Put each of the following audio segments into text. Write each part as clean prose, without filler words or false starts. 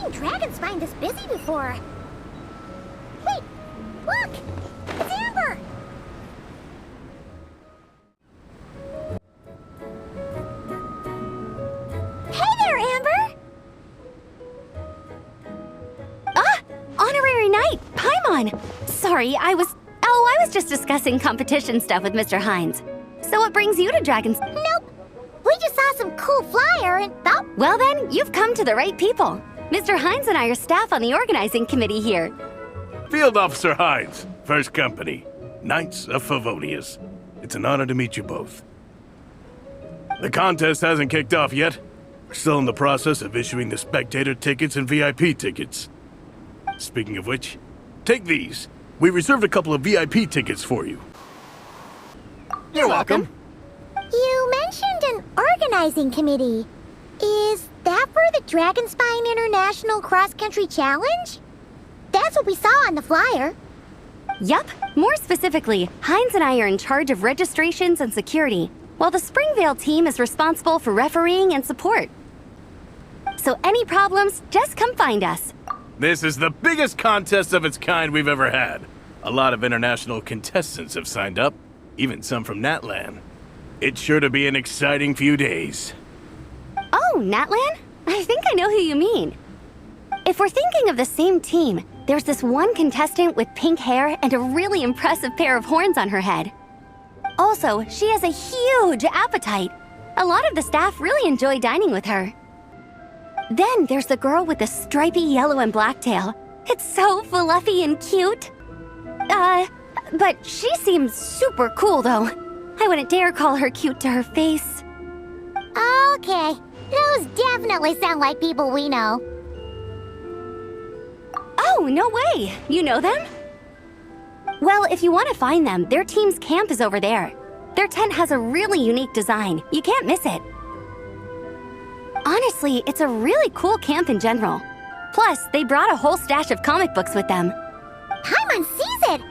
seen dragon spine this busy before. Wait, look! It's Amber! Hey there, Amber! Ah! Honorary Knight! Paimon! Sorry, I was just discussing competition stuff with Mr. Hines. So what brings you to Dragons? Nope. We just saw some cool flyer and thought... Well then, you've come to the right people. Mr. Hines and I are staff on the organizing committee here. Field Officer Hines, First Company, Knights of Favonius. It's an honor to meet you both. The contest hasn't kicked off yet. We're still in the process of issuing the spectator tickets and VIP tickets. Speaking of which, take these. We reserved a couple of VIP tickets for you. You're welcome. You mentioned an organizing committee. Is that for the Dragon Spine International Cross Country Challenge? That's what we saw on the flyer. Yup. More specifically, Hines and I are in charge of registrations and security, while the Springvale team is responsible for refereeing and support. So any problems, just come find us. This is the biggest contest of its kind we've ever had. A lot of international contestants have signed up, even some from Natlan. It's sure to be an exciting few days. Oh, Natlan? I think I know who you mean. If we're thinking of the same team, there's this one contestant with pink hair and a really impressive pair of horns on her head. Also, she has a huge appetite. A lot of the staff really enjoy dining with her. Then there's the girl with the stripy yellow and black tail. It's so fluffy and cute. But she seems super cool though. I wouldn't dare call her cute to her face. Okay, those definitely sound like people we know. Oh, no way! You know them? Well, if you want to find them, their team's camp is over there. Their tent has a really unique design. You can't miss it. Honestly, it's a really cool camp in general. Plus, they brought a whole stash of comic books with them. Paimon sees it!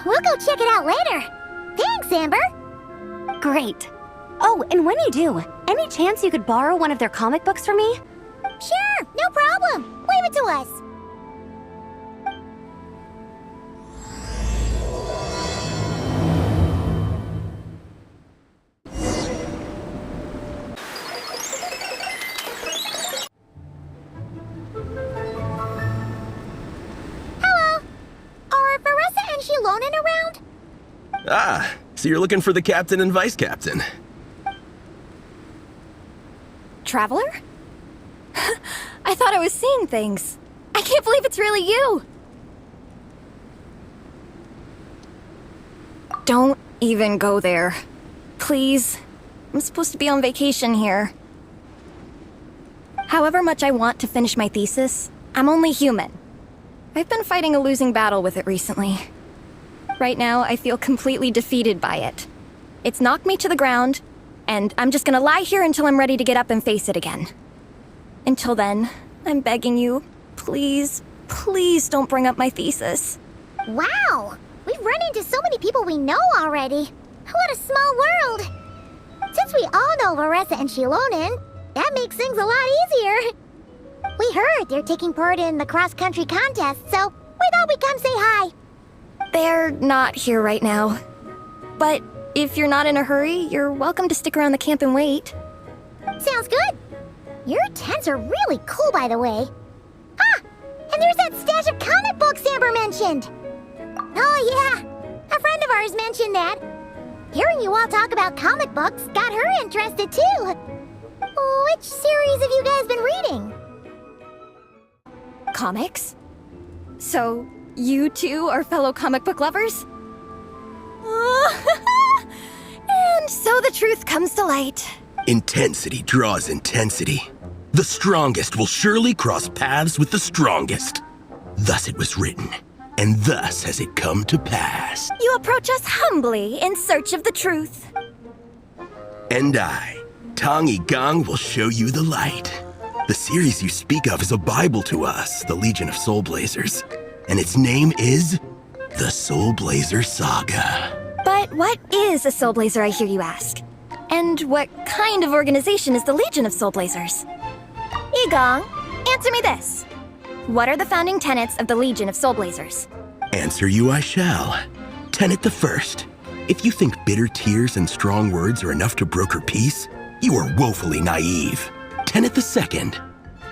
We'll go check it out later. Thanks, Amber! Great. Oh, and when you do, any chance you could borrow one of their comic books from me? Sure, no problem. Leave it to us. Around? Ah, so you're looking for the captain and vice captain. Traveler? I thought I was seeing things. I can't believe it's really you! Don't even go there. Please. I'm supposed to be on vacation here. However much I want to finish my thesis, I'm only human. I've been fighting a losing battle with it recently. Right now, I feel completely defeated by it. It's knocked me to the ground, and I'm just gonna lie here until I'm ready to get up and face it again. Until then, I'm begging you, please, please don't bring up my thesis. Wow! We've run into so many people we know already. What a small world! Since we all know Varessa and Shilonen, that makes things a lot easier. We heard they're taking part in the cross-country contest, so we thought we'd come say hi. They're not here right now. But if you're not in a hurry, you're welcome to stick around the camp and wait. Sounds good. Your tents are really cool, by the way. Ah! And there's that stash of comic books Amber mentioned. Oh, yeah. A friend of ours mentioned that. Hearing you all talk about comic books got her interested, too. Which series have you guys been reading? Comics? So, you two are fellow comic book lovers? And so the truth comes to light. Intensity draws intensity. The strongest will surely cross paths with the strongest. Thus it was written, and thus has it come to pass. You approach us humbly in search of the truth. And I, Tong Gang, will show you the light. The series you speak of is a Bible to us, the Legion of Soulblazers. And its name is the Soulblazer Saga. But what is a Soulblazer, I hear you ask? And what kind of organization is the Legion of Soulblazers? Igong, answer me this. What are the founding tenets of the Legion of Soulblazers? Answer you I shall. Tenet the first. If you think bitter tears and strong words are enough to broker peace, you are woefully naive. Tenet the second.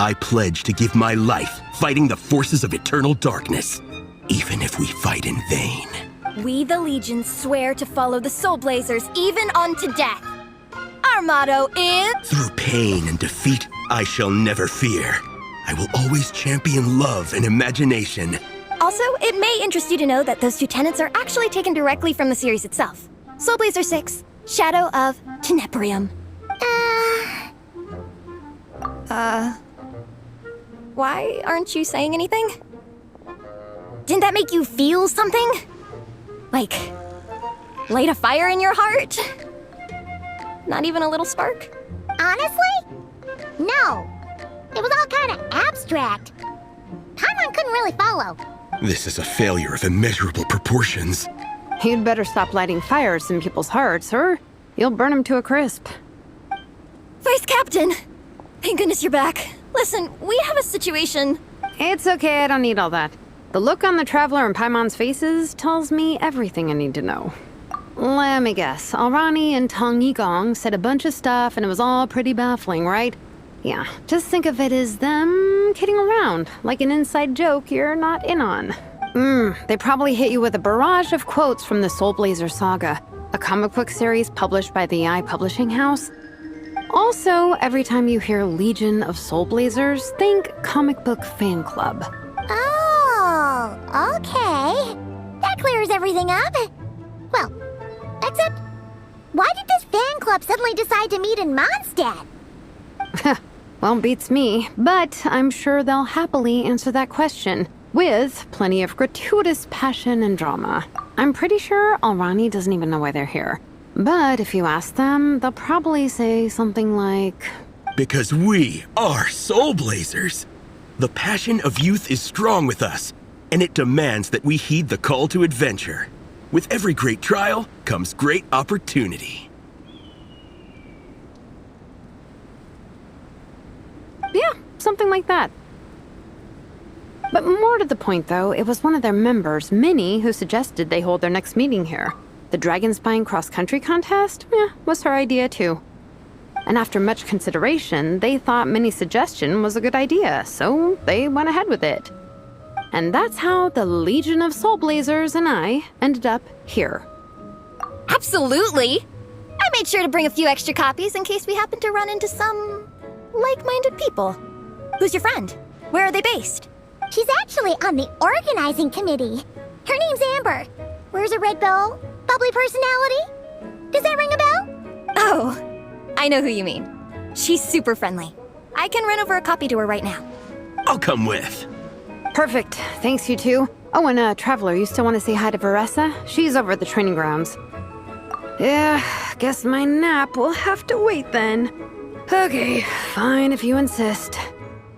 I pledge to give my life fighting the forces of eternal darkness, even if we fight in vain. We, the Legion, swear to follow the Soulblazers even unto death. Our motto is... Through pain and defeat, I shall never fear. I will always champion love and imagination. Also, it may interest you to know that those two tenets are actually taken directly from the series itself. Soulblazer 6, Shadow of Tenebrium. Why aren't you saying anything? Didn't that make you feel something? Like, light a fire in your heart? Not even a little spark? Honestly? No. It was all kind of abstract. Paimon couldn't really follow. This is a failure of immeasurable proportions. You'd better stop lighting fires in people's hearts, or you'll burn them to a crisp. Vice Captain! Thank goodness you're back. Listen, we have a situation. It's okay, I don't need all that. The look on the Traveler and Paimon's faces tells me everything I need to know. Let me guess, Alrani and Tong Yigong said a bunch of stuff and it was all pretty baffling, right? Yeah, just think of it as them kidding around, like an inside joke you're not in on. They probably hit you with a barrage of quotes from the Soulblazer saga, a comic book series published by the AI publishing house. Also, every time you hear Legion of Soulblazers, think comic book fan club. Oh, okay. That clears everything up. Well, except, why did this fan club suddenly decide to meet in Mondstadt? Well, beats me, but I'm sure they'll happily answer that question, with plenty of gratuitous passion and drama. I'm pretty sure Alrani doesn't even know why they're here. But if you ask them, they'll probably say something like... Because we are Soulblazers. The passion of youth is strong with us, and it demands that we heed the call to adventure. With every great trial comes great opportunity. Yeah, something like that. But more to the point, though, it was one of their members, Minnie, who suggested they hold their next meeting here. The Dragon Spine cross-country contest? Was her idea, too. And after much consideration, they thought Minnie's suggestion was a good idea, so they went ahead with it. And that's how the Legion of Soulblazers and I ended up here. Absolutely! I made sure to bring a few extra copies in case we happen to run into some... like-minded people. Who's your friend? Where are they based? She's actually on the organizing committee. Her name's Amber. Wears a red bow. Bubbly personality. Does that ring a bell? Oh, I know who you mean. She's super friendly. I can run over a copy to her right now. I'll come with. Perfect. Thanks, you two. Oh, and Traveler, you still want to say hi to Varessa? She's over at the training grounds. Yeah, guess my nap will have to wait then. Okay, fine if you insist.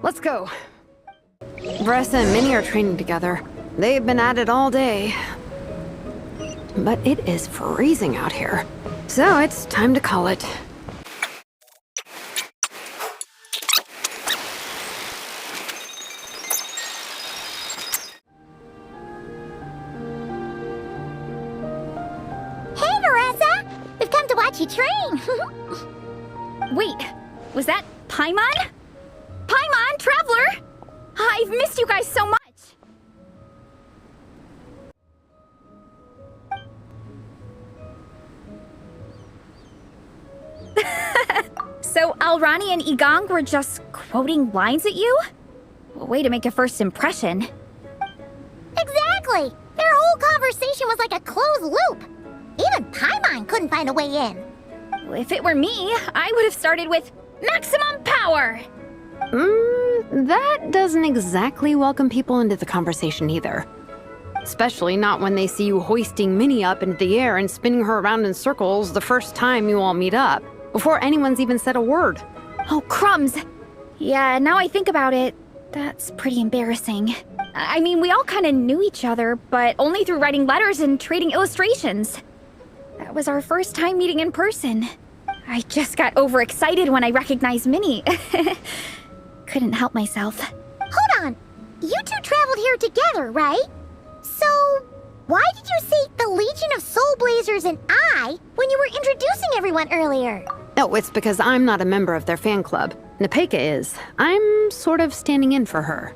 Let's go. Varessa and Minnie are training together. They've been at it all day. But it is freezing out here. So it's time to call it. Hey, Varessa! We've come to watch you train. Wait, was that Paimon? Paimon, Traveler! I've missed you guys so much! So Alrani and Igong were just quoting lines at you? Way to make a first impression. Exactly! Their whole conversation was like a closed loop. Even Paimon couldn't find a way in. If it were me, I would have started with maximum power! That doesn't exactly welcome people into the conversation either. Especially not when they see you hoisting Minnie up into the air and spinning her around in circles the first time you all meet up, before anyone's even said a word. Oh, crumbs! Yeah, now I think about it, that's pretty embarrassing. I mean, we all kind of knew each other, but only through writing letters and trading illustrations. That was our first time meeting in person. I just got overexcited when I recognized Minnie. Couldn't help myself. Hold on. you two traveled here together, right? So, why did you say the Legion of Soulblazers and I when you were introducing everyone earlier? No, it's because I'm not a member of their fan club. Napeka is. I'm sort of standing in for her.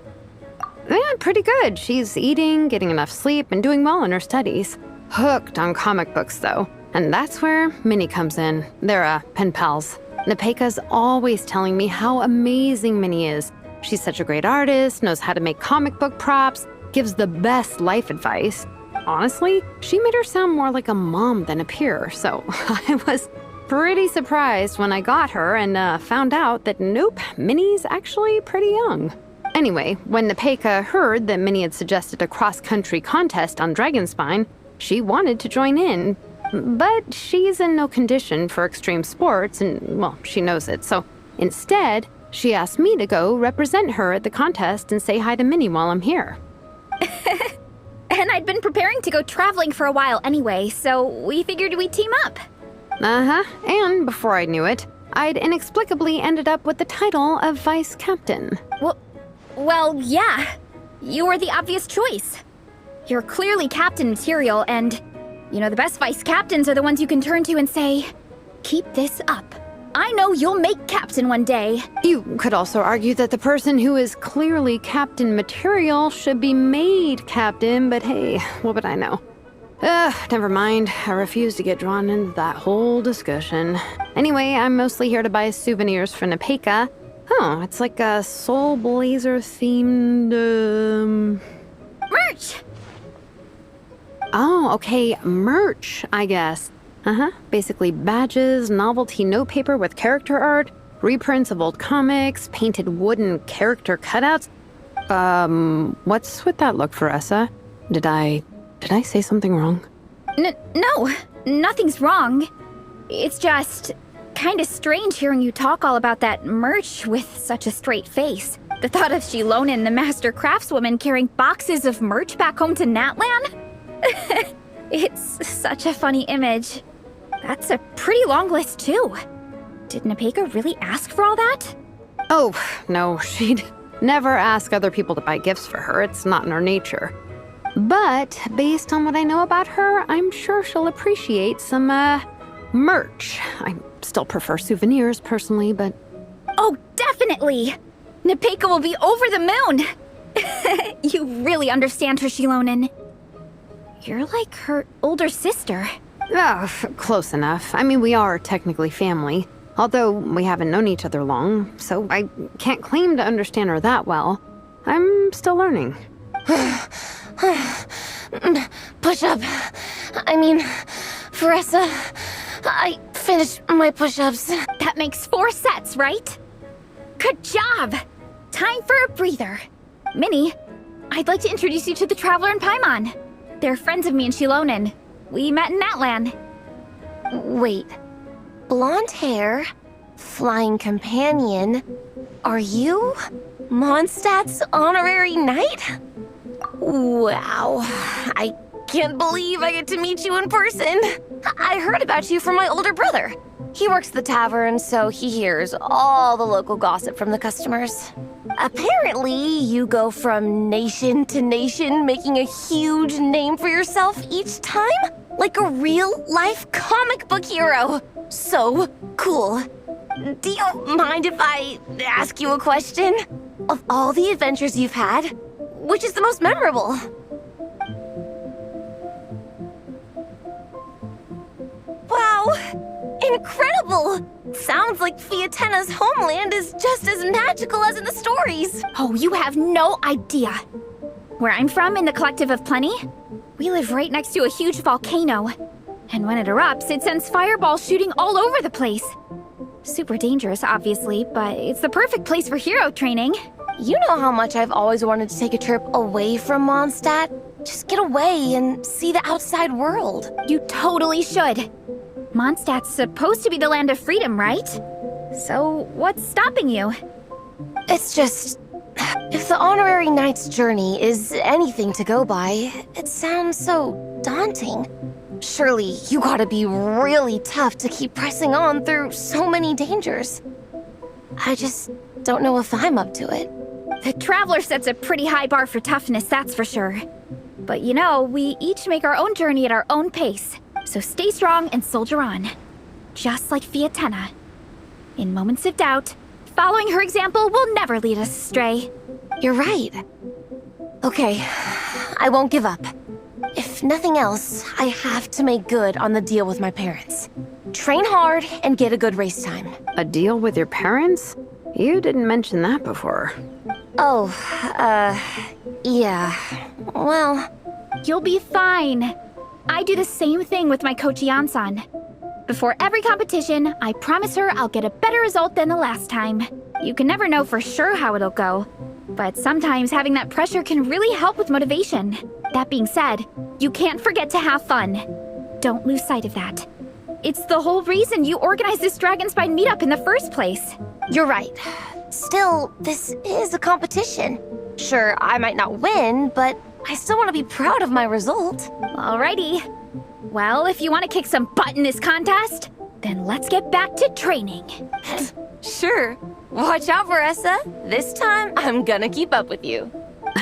Yeah, pretty good. She's eating, getting enough sleep, and doing well in her studies. Hooked on comic books, though. And that's where Minnie comes in. They're, pen pals. Napeka's always telling me how amazing Minnie is. She's such a great artist, knows how to make comic book props, gives the best life advice. Honestly, she made her sound more like a mom than a peer, so I was pretty surprised when I got her and found out that nope, Minnie's actually pretty young. Anyway, when Napeka heard that Minnie had suggested a cross-country contest on Dragonspine, she wanted to join in. But she's in no condition for extreme sports, and, well, she knows it. So instead, she asked me to go represent her at the contest and say hi to Minnie while I'm here. And I'd been preparing to go traveling for a while anyway, so we figured we'd team up. Uh-huh, and before I knew it, I'd inexplicably ended up with the title of vice captain. Well, yeah. You were the obvious choice. You're clearly captain material, and you know the best vice captains are the ones you can turn to and say, keep this up. I know you'll make captain one day. You could also argue that the person who is clearly captain material should be made captain, but hey, what would I know? Never mind. I refuse to get drawn into that whole discussion. Anyway, I'm mostly here to buy souvenirs for Napeka. Oh, it's like a Soulblazer themed, Merch! Oh, okay, merch, I guess. Basically badges, novelty notepaper with character art, reprints of old comics, painted wooden character cutouts. What's with that look, Veressa? Did I say something wrong? No, nothing's wrong. It's just kinda strange hearing you talk all about that merch with such a straight face. The thought of Shilonen, the master craftswoman, carrying boxes of merch back home to Natlan? It's such a funny image. That's a pretty long list, too. Did Napeka really ask for all that? Oh, no, she'd never ask other people to buy gifts for her. It's not in her nature. But based on what I know about her, I'm sure she'll appreciate some, merch. I still prefer souvenirs, personally, but... Oh, definitely! Napeka will be over the moon! You really understand her, Shilonen. You're like her older sister. Close enough. I mean, we are technically family, although we haven't known each other long, so I can't claim to understand her that well. I'm still learning. Push-up. I mean, Veressa, I finished my push-ups. That makes 4 sets, right? Good job! Time for a breather. Minnie, I'd like to introduce you to the Traveler and Paimon. They're friends of me and Shilonen. We met in Natlan. Wait. Blonde hair, flying companion. Are you Mondstadt's honorary knight? Wow. I can't believe I get to meet you in person. I heard about you from my older brother. He works at the tavern, so he hears all the local gossip from the customers. Apparently, you go from nation to nation, making a huge name for yourself each time? Like a real-life comic book hero. So cool. Do you mind if I ask you a question? Of all the adventures you've had, which is the most memorable? Wow! Incredible! Sounds like Fiatena's homeland is just as magical as in the stories. Oh, you have no idea. Where I'm from, in the Collective of Plenty, we live right next to a huge volcano. And when it erupts, it sends fireballs shooting all over the place. Super dangerous, obviously, but it's the perfect place for hero training. You know how much I've always wanted to take a trip away from Mondstadt? Just get away and see the outside world. You totally should. Mondstadt's supposed to be the land of freedom, right? So, what's stopping you? It's just... if the honorary knight's journey is anything to go by, it sounds so daunting. Surely you gotta be really tough to keep pressing on through so many dangers. I just don't know if I'm up to it. The Traveler sets a pretty high bar for toughness, that's for sure. But you know, we each make our own journey at our own pace. So stay strong and soldier on. Just like Fiatenna. In moments of doubt, following her example will never lead us astray. You're right. Okay, I won't give up. If nothing else, I have to make good on the deal with my parents. Train hard and get a good race time. A deal with your parents? You didn't mention that before. Oh, yeah. Well, You'll be fine. I do the same thing with my coach Yan-san. Before every competition, I promise her I'll get a better result than the last time. You can never know for sure how it'll go, but sometimes having that pressure can really help with motivation. That being said, you can't forget to have fun. Don't lose sight of that. It's the whole reason you organized this Dragonspine meetup in the first place. you're right. Still, this is a competition. Sure, I might not win, but I still want to be proud of my result. Alrighty. Well, if you want to kick some butt in this contest, then let's get back to training. Sure. Watch out, Marissa. This time, I'm gonna keep up with you.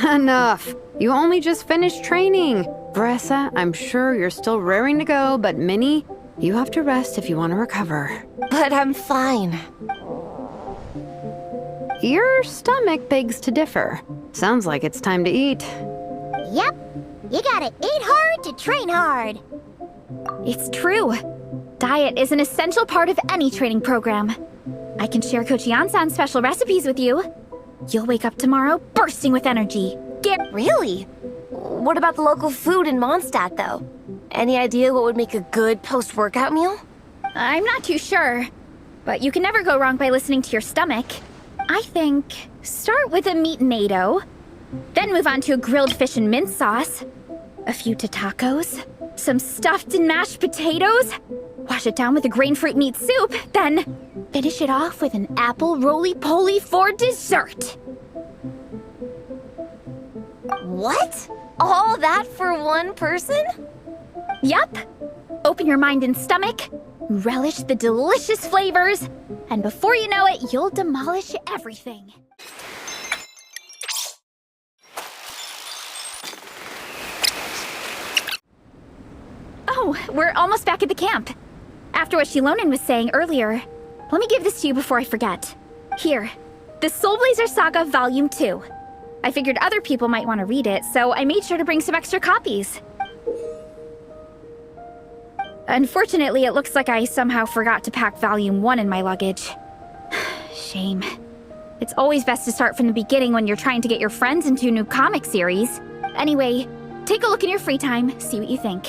Enough. You only just finished training. Bressa, I'm sure you're still raring to go, but Minnie, you have to rest if you want to recover. But I'm fine. Your stomach begs to differ. Sounds like it's time to eat. Yep. You gotta eat hard to train hard. It's true. Diet is an essential part of any training program. I can share Coach Yan-san's special recipes with you. You'll wake up tomorrow bursting with energy. Really? What about the local food in Mondstadt, though? Any idea what would make a good post-workout meal? I'm not too sure, but you can never go wrong by listening to your stomach. I think start with a meat-nado, then move on to a grilled fish and mint sauce, a few tacos, some stuffed and mashed potatoes, wash it down with a grain fruit meat soup, then finish it off with an apple roly-poly for dessert. What? All that for one person? Yup. Open your mind and stomach, relish the delicious flavors, and before you know it, you'll demolish everything. Oh, we're almost back at the camp. After what Shilonen was saying earlier, let me give this to you before I forget. Here, the Soulblazers Saga Volume 2. I figured other people might want to read it, so I made sure to bring some extra copies. Unfortunately, it looks like I somehow forgot to pack Volume 1 in my luggage. Shame. It's always best to start from the beginning when you're trying to get your friends into a new comic series. Anyway, take a look in your free time, see what you think.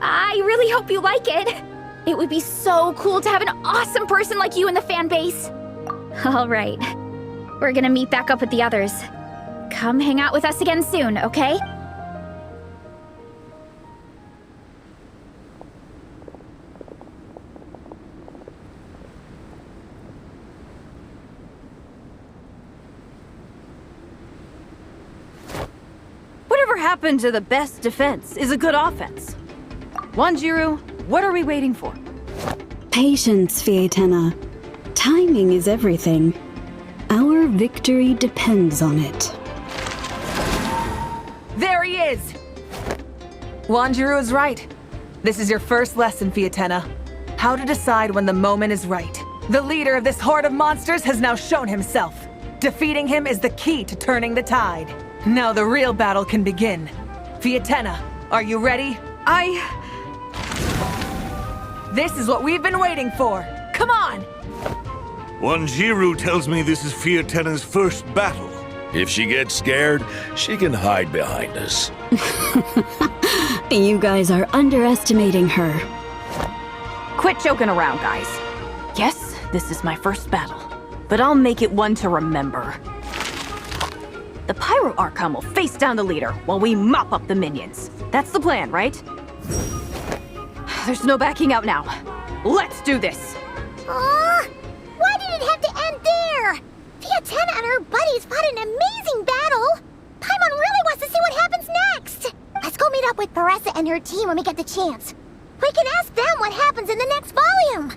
I really hope you like it. It would be so cool to have an awesome person like you in the fan base. All right. We're gonna meet back up with the others. Come hang out with us again soon, okay? Whatever happened to the best defense is a good offense. Wanjiru, what are we waiting for? Patience, Fiatenna. Timing is everything. Our victory depends on it. There he is! Wanjiru is right. This is your first lesson, Fiatenna. How to decide when the moment is right. The leader of this horde of monsters has now shown himself. Defeating him is the key to turning the tide. Now the real battle can begin. Fiatenna, are you ready? This is what we've been waiting for. Come on! Wanjiru tells me this is Fiatenna's first battle. If she gets scared, she can hide behind us. You guys are underestimating her. Quit joking around, guys. Yes, this is my first battle, but I'll make it one to remember. The Pyro Archon will face down the leader while we mop up the minions. That's the plan, right? There's no backing out now. Let's do this! Aw! Why did it have to end there? Fiatenna and her buddies fought an amazing battle! Paimon really wants to see what happens next! Let's go meet up with Paressa and her team when we get the chance. We can ask them what happens in the next volume!